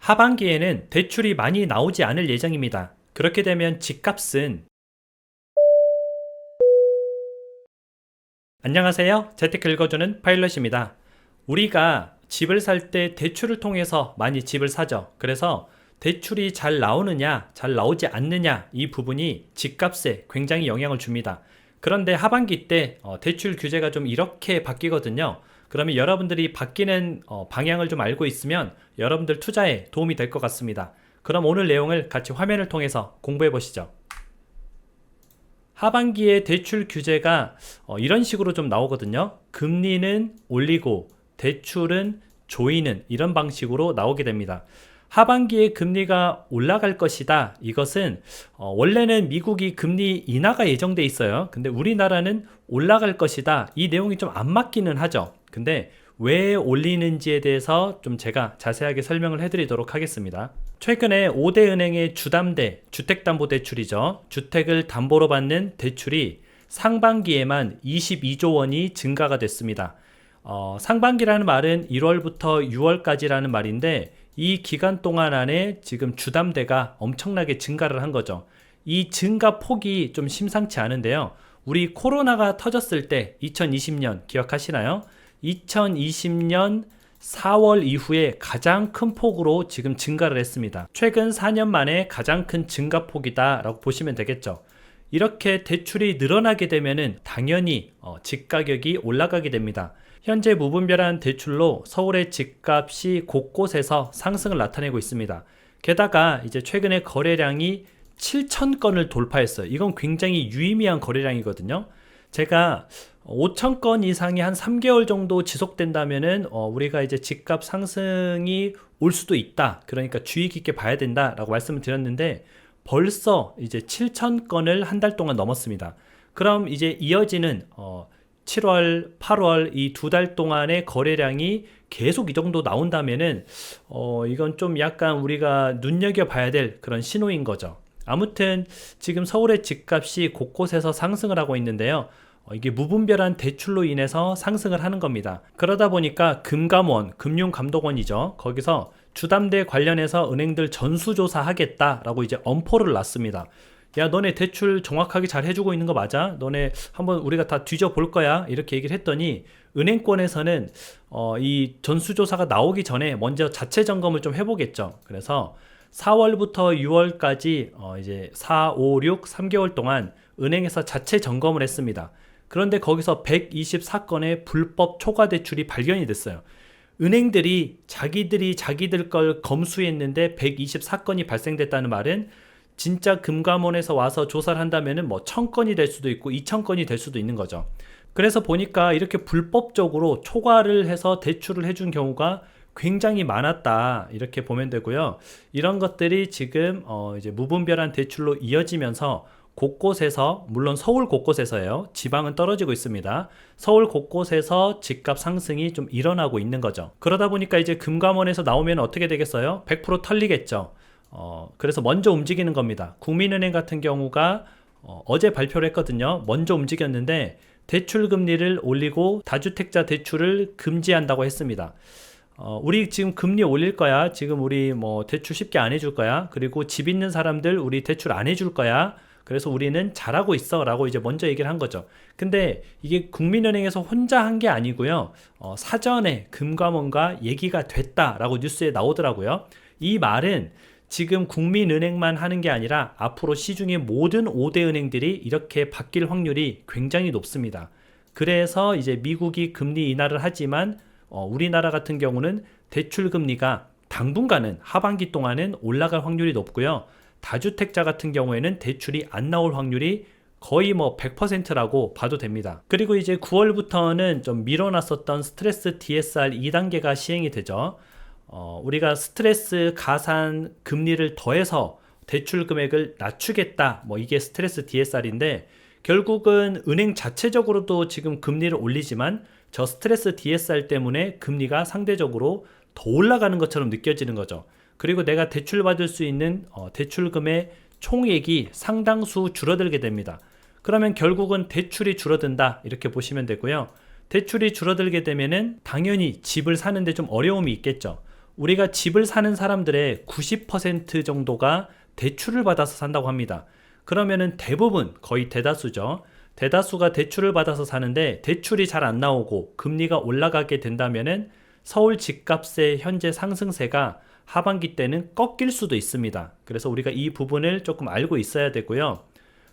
하반기에는 대출이 많이 나오지 않을 예정입니다. 그렇게 되면 집값은 안녕하세요. 재테크 읽어주는 파일럿입니다. 우리가 집을 살 때 대출을 통해서 많이 집을 사죠. 그래서 대출이 잘 나오느냐 잘 나오지 않느냐 이 부분이 집값에 굉장히 영향을 줍니다. 그런데 하반기 때 대출 규제가 좀 이렇게 바뀌거든요. 그러면 여러분들이 바뀌는 방향을 좀 알고 있으면 여러분들 투자에 도움이 될 것 같습니다. 그럼 오늘 내용을 같이 화면을 통해서 공부해 보시죠. 하반기에 대출 규제가 이런 식으로 좀 나오거든요. 금리는 올리고 대출은 조이는 이런 방식으로 나오게 됩니다. 하반기에 금리가 올라갈 것이다. 이것은 원래는 미국이 금리 인하가 예정돼 있어요. 근데 우리나라는 올라갈 것이다. 이 내용이 좀 안 맞기는 하죠. 근데 왜 올리는지에 대해서 좀 제가 자세하게 설명을 해드리도록 하겠습니다. 최근에 5대 은행의 주담대, 주택담보대출이죠. 주택을 담보로 받는 대출이 상반기에만 22조 원이 증가가 됐습니다. 상반기라는 말은 1월부터 6월까지라는 말인데 이 기간 동안 안에 지금 주담대가 엄청나게 증가를 한 거죠. 이 증가 폭이 좀 심상치 않은데요. 우리 코로나가 터졌을 때 2020년 기억하시나요? 2020년 4월 이후에 가장 큰 폭으로 지금 증가를 했습니다. 최근 4년 만에 가장 큰 증가폭이다 라고 보시면 되겠죠. 이렇게 대출이 늘어나게 되면은 당연히 집가격이 올라가게 됩니다. 현재 무분별한 대출로 서울의 집값이 곳곳에서 상승을 나타내고 있습니다. 게다가 이제 최근에 거래량이 7,000건을 돌파했어요. 이건 굉장히 유의미한 거래량이거든요. 제가 5,000건 이상이 한 3개월 정도 지속된다면은 우리가 이제 집값 상승이 올 수도 있다. 그러니까 주의 깊게 봐야 된다라고 말씀을 드렸는데 벌써 이제 7,000건을 한 달 동안 넘었습니다. 그럼 이제 이어지는 7월, 8월 이 2달 동안의 거래량이 계속 이 정도 나온다면은 이건 좀 약간 우리가 눈여겨봐야 될 그런 신호인 거죠. 아무튼 지금 서울의 집값이 곳곳에서 상승을 하고 있는데요. 이게 무분별한 대출로 인해서 상승을 하는 겁니다. 그러다 보니까 금감원, 금융감독원이죠. 거기서 주담대 관련해서 은행들 전수조사 하겠다라고 이제 엄포를 놨습니다. 야, 너네 대출 정확하게 잘 해주고 있는 거 맞아? 너네 한번 우리가 다 뒤져볼 거야? 이렇게 얘기를 했더니 은행권에서는 이 전수조사가 나오기 전에 먼저 자체 점검을 좀 해보겠죠. 그래서 4월부터 6월까지 이제 4, 5, 6, 3개월 동안 은행에서 자체 점검을 했습니다. 그런데 거기서 124건의 불법 초과 대출이 발견이 됐어요. 은행들이 자기들 걸 검수했는데 124건이 발생됐다는 말은 진짜 금감원에서 와서 조사를 한다면은 뭐 1000건이 될 수도 있고 2000건이 될 수도 있는 거죠. 그래서 보니까 이렇게 불법적으로 초과를 해서 대출을 해준 경우가 굉장히 많았다 이렇게 보면 되고요. 이런 것들이 지금 이제 무분별한 대출로 이어지면서 곳곳에서 물론 서울 곳곳에서요. 지방은 떨어지고 있습니다. 서울 곳곳에서 집값 상승이 좀 일어나고 있는 거죠. 그러다 보니까 이제 금감원에서 나오면 어떻게 되겠어요? 100% 털리겠죠. 그래서 먼저 움직이는 겁니다. 국민은행 같은 경우가 어제 발표를 했거든요. 먼저 움직였는데 대출 금리를 올리고 다주택자 대출을 금지한다고 했습니다. 우리 지금 금리 올릴 거야. 지금 우리 뭐 대출 쉽게 안 해줄 거야. 그리고 집 있는 사람들 우리 대출 안 해줄 거야. 그래서 우리는 잘하고 있어 라고 이제 먼저 얘기를 한 거죠. 근데 이게 국민은행에서 혼자 한 게 아니고요. 사전에 금감원과 얘기가 됐다라고 뉴스에 나오더라고요. 이 말은 지금 국민은행만 하는 게 아니라 앞으로 시중의 모든 5대 은행들이 이렇게 바뀔 확률이 굉장히 높습니다. 그래서 이제 미국이 금리 인하를 하지만 우리나라 같은 경우는 대출 금리가 당분간은 하반기 동안은 올라갈 확률이 높고요. 다주택자 같은 경우에는 대출이 안 나올 확률이 거의 뭐 100%라고 봐도 됩니다. 그리고 이제 9월부터는 좀 밀어놨었던 스트레스 DSR 2단계가 시행이 되죠. 우리가 스트레스 가산 금리를 더해서 대출 금액을 낮추겠다. 뭐 이게 스트레스 DSR인데 결국은 은행 자체적으로도 지금 금리를 올리지만 저 스트레스 DSR 때문에 금리가 상대적으로 더 올라가는 것처럼 느껴지는 거죠. 그리고 내가 대출받을 수 있는 대출금의 총액이 상당수 줄어들게 됩니다. 그러면 결국은 대출이 줄어든다 이렇게 보시면 되고요. 대출이 줄어들게 되면은 당연히 집을 사는데 좀 어려움이 있겠죠. 우리가 집을 사는 사람들의 90% 정도가 대출을 받아서 산다고 합니다. 그러면은 대부분, 거의 대다수죠. 대다수가 대출을 받아서 사는데 대출이 잘 안 나오고 금리가 올라가게 된다면은 서울 집값의 현재 상승세가 하반기 때는 꺾일 수도 있습니다. 그래서 우리가 이 부분을 조금 알고 있어야 되고요.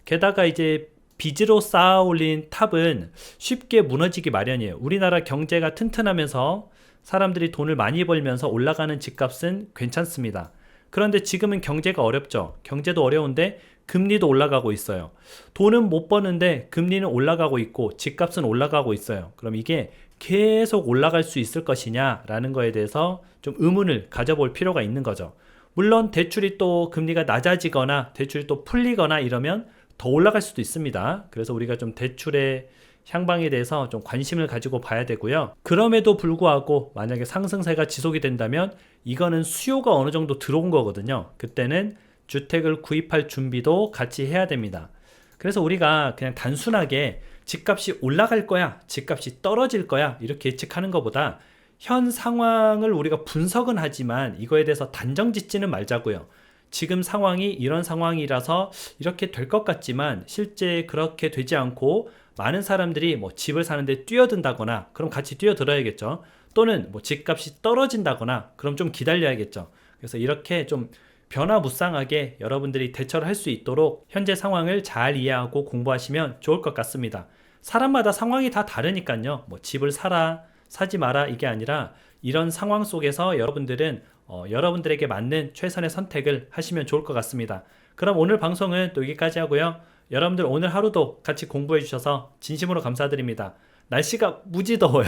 게다가 이제 빚으로 쌓아 올린 탑은 쉽게 무너지기 마련이에요. 우리나라 경제가 튼튼하면서 사람들이 돈을 많이 벌면서 올라가는 집값은 괜찮습니다. 그런데 지금은 경제가 어렵죠. 경제도 어려운데 금리도 올라가고 있어요. 돈은 못 버는데 금리는 올라가고 있고 집값은 올라가고 있어요. 그럼 이게 계속 올라갈 수 있을 것이냐라는 거에 대해서 좀 의문을 가져볼 필요가 있는 거죠. 물론 대출이 또 금리가 낮아지거나 대출이 또 풀리거나 이러면 더 올라갈 수도 있습니다. 그래서 우리가 좀 대출의 향방에 대해서 좀 관심을 가지고 봐야 되고요. 그럼에도 불구하고 만약에 상승세가 지속이 된다면 이거는 수요가 어느 정도 들어온 거거든요. 그때는 주택을 구입할 준비도 같이 해야 됩니다. 그래서 우리가 그냥 단순하게 집값이 올라갈 거야, 집값이 떨어질 거야 이렇게 예측하는 것보다 현 상황을 우리가 분석은 하지만 이거에 대해서 단정 짓지는 말자고요. 지금 상황이 이런 상황이라서 이렇게 될 것 같지만 실제 그렇게 되지 않고 많은 사람들이 뭐 집을 사는데 뛰어든다거나 그럼 같이 뛰어들어야겠죠. 또는 뭐 집값이 떨어진다거나 그럼 좀 기다려야겠죠. 그래서 이렇게 좀 변화무쌍하게 여러분들이 대처를 할 수 있도록 현재 상황을 잘 이해하고 공부하시면 좋을 것 같습니다. 사람마다 상황이 다 다르니까요. 뭐 집을 사라, 사지 마라 이게 아니라 이런 상황 속에서 여러분들은 여러분들에게 맞는 최선의 선택을 하시면 좋을 것 같습니다. 그럼 오늘 방송은 또 여기까지 하고요. 여러분들 오늘 하루도 같이 공부해 주셔서 진심으로 감사드립니다. 날씨가 무지 더워요.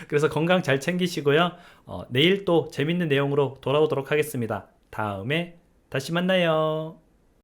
그래서 건강 잘 챙기시고요. 내일 또 재밌는 내용으로 돌아오도록 하겠습니다. 다음에 다시 만나요.